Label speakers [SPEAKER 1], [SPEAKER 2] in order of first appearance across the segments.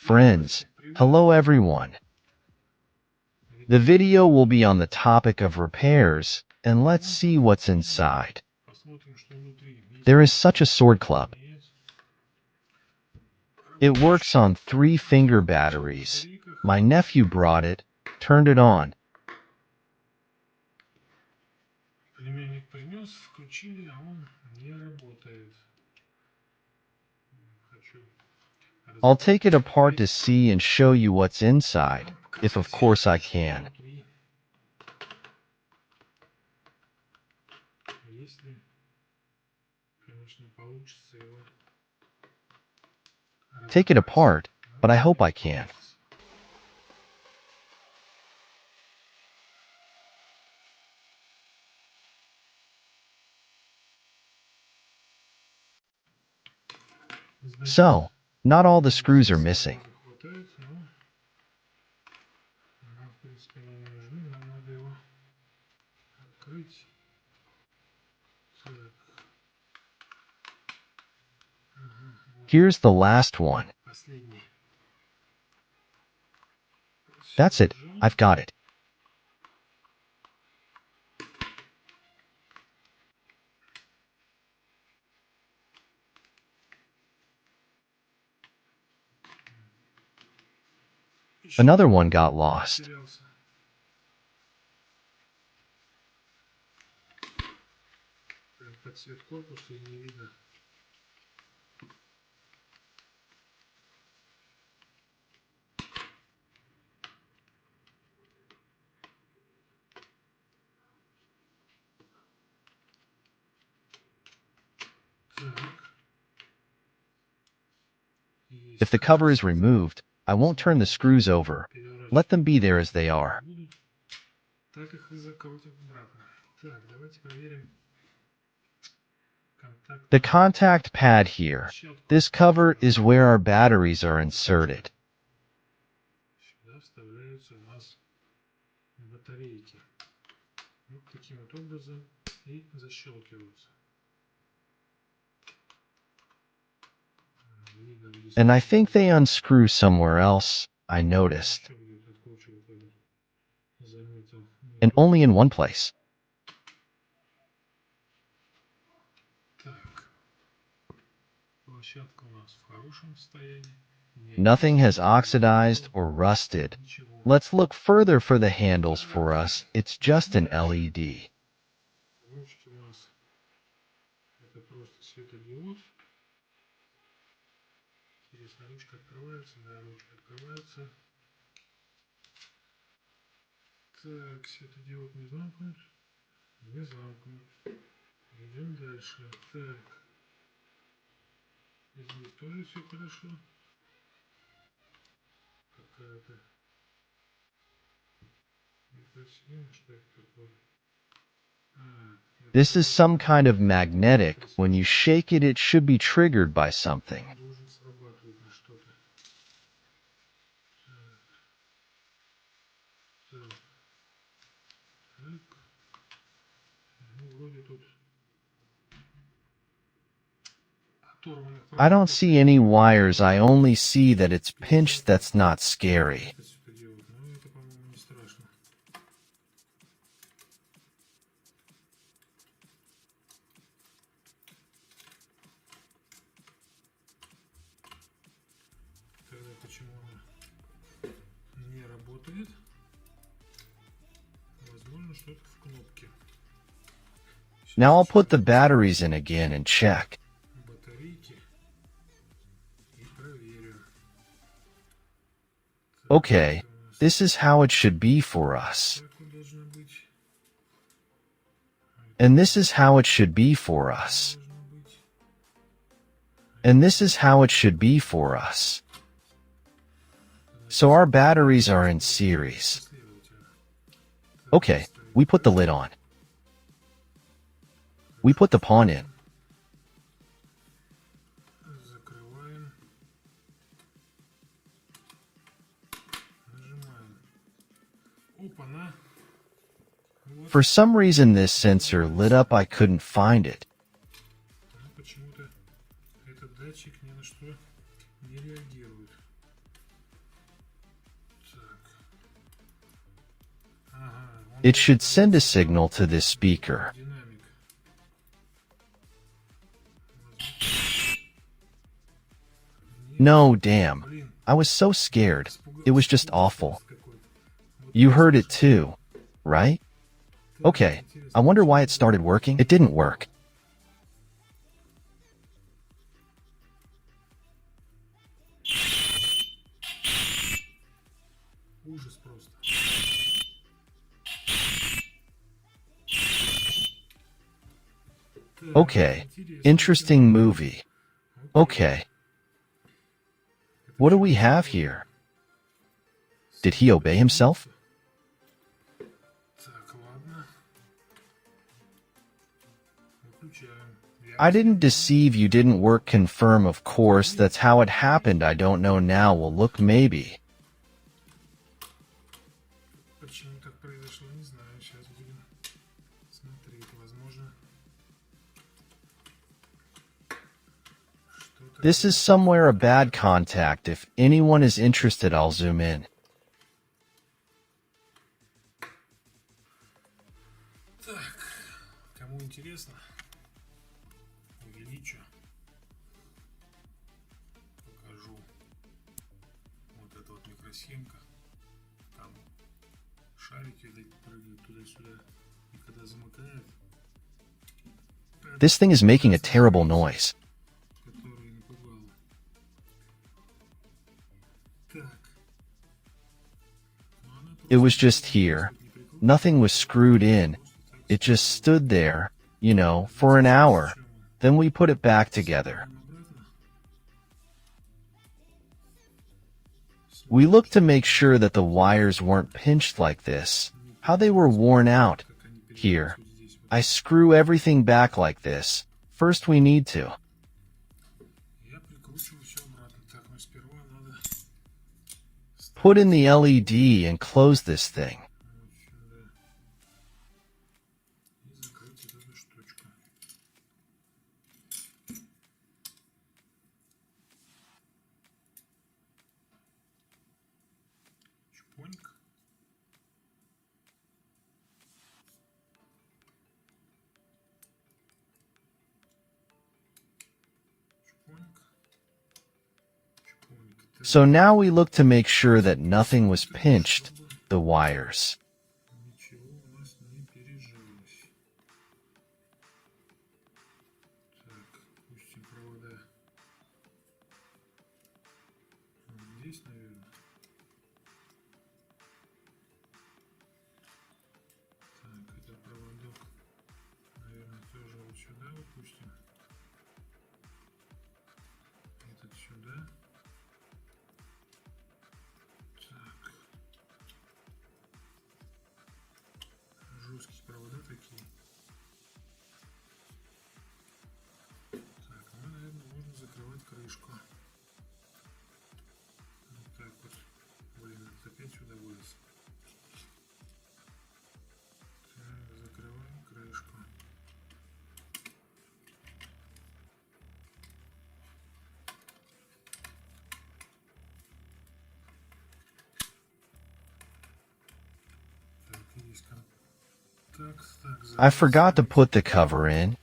[SPEAKER 1] Friends, hello everyone. The video will be on the topic of repairs, and let's see what's inside. There is such a sword club. It works on 3-finger batteries. My nephew brought it, turned it on. I'll take it apart to see and show you what's inside, if of course I can. Take it apart, but I hope I can. So, not all the screws are missing. Here's the last one. That's it, I've got it. Another one got lost. If the cover is removed, I won't turn the screws over. Let them be there as they are. The contact pad here. This cover is where our batteries are inserted. And I think they unscrew somewhere else, I noticed. And only in one place. Nothing has oxidized or rusted. Let's look further for the handles. For us, it's just an LED.
[SPEAKER 2] Так, светодиод не замкнут. Не замкнут. Идем дальше. Так. Здесь тоже все хорошо. Какая-то некрасивая, что это такое.
[SPEAKER 1] This is some kind of magnetic. When you shake it, it should be triggered by something.
[SPEAKER 2] Должен срабатывать на что-то. Так. Так. Ну, вроде тут оторванных.
[SPEAKER 1] I don't see any wires. I only see that it's pinched. That's not scary.
[SPEAKER 2] Светодиод. Ну, это, по-моему, не страшно. Тогда почему она не работает? Возможно, что-то в кнопке.
[SPEAKER 1] Now I'll put the batteries in again and check.
[SPEAKER 2] Батарейки. И проверю.
[SPEAKER 1] Okay, this is how it should be for us.
[SPEAKER 2] Так вот должно быть.
[SPEAKER 1] And this is how it should be for us.
[SPEAKER 2] Должно быть.
[SPEAKER 1] And this is how it should be for us. So our batteries are in series. Okay, we put the lid on. We put the pawn in.
[SPEAKER 2] Закрываем. Нажимаем. Опа-на. Вот.
[SPEAKER 1] For some reason this sensor lit up. I couldn't find it.
[SPEAKER 2] Почему-то этот датчик ни на что не реагирует.
[SPEAKER 1] It should send a signal to this speaker.
[SPEAKER 2] Динамик.
[SPEAKER 1] No, damn.
[SPEAKER 2] Блин,
[SPEAKER 1] I was so scared. It was just awful.
[SPEAKER 2] какой-то.
[SPEAKER 1] You heard it too, right? Okay, I wonder why it started working. It didn't work.
[SPEAKER 2] Ужас просто. Так,
[SPEAKER 1] Okay,
[SPEAKER 2] интересно.
[SPEAKER 1] interesting movie. Okay, what do we have here? Did he obey himself?
[SPEAKER 2] Так, ладно. Выключаем.
[SPEAKER 1] I didn't deceive you, didn't work, confirm, of course, that's how it happened, I don't know now, will look maybe.
[SPEAKER 2] Почему так произошло, не знаю. Сейчас будем смотреть. Возможно, что-то...
[SPEAKER 1] This is somewhere a bad contact, if anyone is interested I'll zoom in.
[SPEAKER 2] Так, кому интересно, увеличу. Покажу вот эта вот микросхемка. Там шарики прыгают туда-сюда. И когда замыкает,
[SPEAKER 1] This thing is making a terrible noise.
[SPEAKER 2] который напугал. Так. Ну, она
[SPEAKER 1] It was
[SPEAKER 2] просто
[SPEAKER 1] just here.
[SPEAKER 2] не прикрутила.
[SPEAKER 1] Nothing was screwed in. It just stood there, you know, for an hour. Then we put it back together. We looked to make sure that the wires weren't pinched like this, how they were worn out. Here, I screw everything back like this. First we need to.
[SPEAKER 2] Я прикручиваю все обратно. Так, но сперва надо
[SPEAKER 1] Put in the LED and close this thing.
[SPEAKER 2] вот сюда и закрыть вот эту штучку. Чпоньк. Чпоньк. Чпоньк. Так,
[SPEAKER 1] So now we look to make sure that nothing was pinched, the wires.
[SPEAKER 2] ничего у нас не пережилось. Так, пустим провода вот здесь, наверное. Так, это проводок, наверное, тоже вот сюда выпустим. Этот сюда. Так. Жесткие провода такие. Так, ну, наверное, можно закрывать крышку. Вот так вот. Блин, это опять сюда вылез. Так, закрываем крышку. Так, есть контакт. Так,
[SPEAKER 1] I forgot to put the cover in.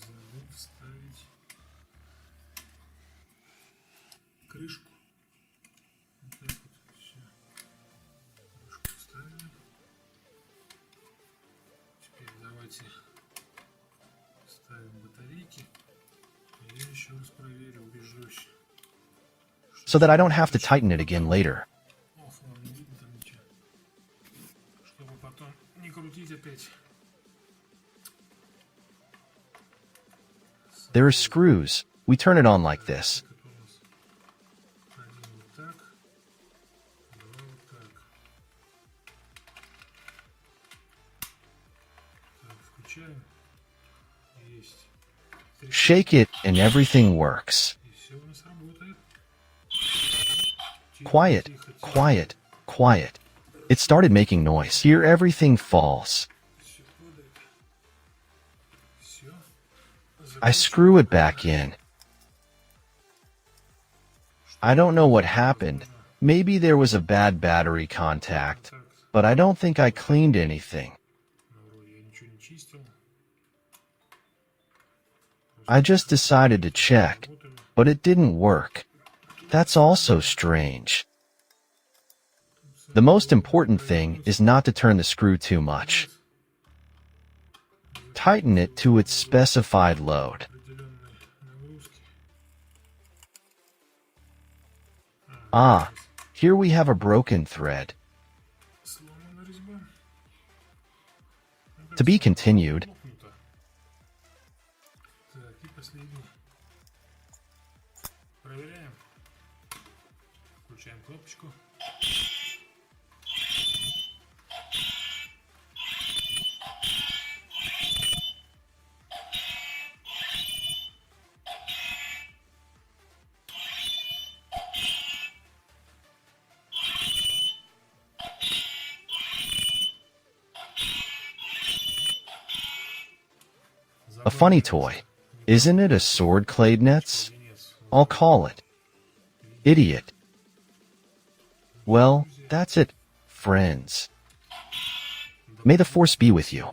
[SPEAKER 2] забыл вставить крышку. Вот так вот все. Крышку вставили. Теперь давайте ставим батарейки. И я еще раз проверю, убежусь.
[SPEAKER 1] So that I don't have to tighten it again later.
[SPEAKER 2] Ох, вам не видно там ничего. Чтобы потом не крутить опять.
[SPEAKER 1] There are screws. We turn it on like this.
[SPEAKER 2] Это у нас один вот так, два вот так. Так, включаем. Есть. Три.
[SPEAKER 1] Shake it and everything works.
[SPEAKER 2] И все у нас работает.
[SPEAKER 1] Quiet, quiet, quiet. It started making noise. Here everything falls.
[SPEAKER 2] Все падает. Все.
[SPEAKER 1] I screw it back in. I don't know what happened. Maybe there was a bad battery contact,
[SPEAKER 2] Так,
[SPEAKER 1] but I don't think I cleaned anything.
[SPEAKER 2] ну, вроде я ничего не чистил.
[SPEAKER 1] I just decided to check,
[SPEAKER 2] Работали.
[SPEAKER 1] but it didn't work. That's also strange. The most important thing is not to turn the screw too much. Tighten it to its specified load.
[SPEAKER 2] Определенной нагрузки.
[SPEAKER 1] Ah, here we have a broken thread.
[SPEAKER 2] Сломана резьба.
[SPEAKER 1] To be continued.
[SPEAKER 2] Лопнута. Так, и последний. Проверяем. Включаем кнопочку.
[SPEAKER 1] A funny toy. Isn't it a sword, Kladinetz? I'll call it. Idiot. Well, that's it, friends. May the force be with you.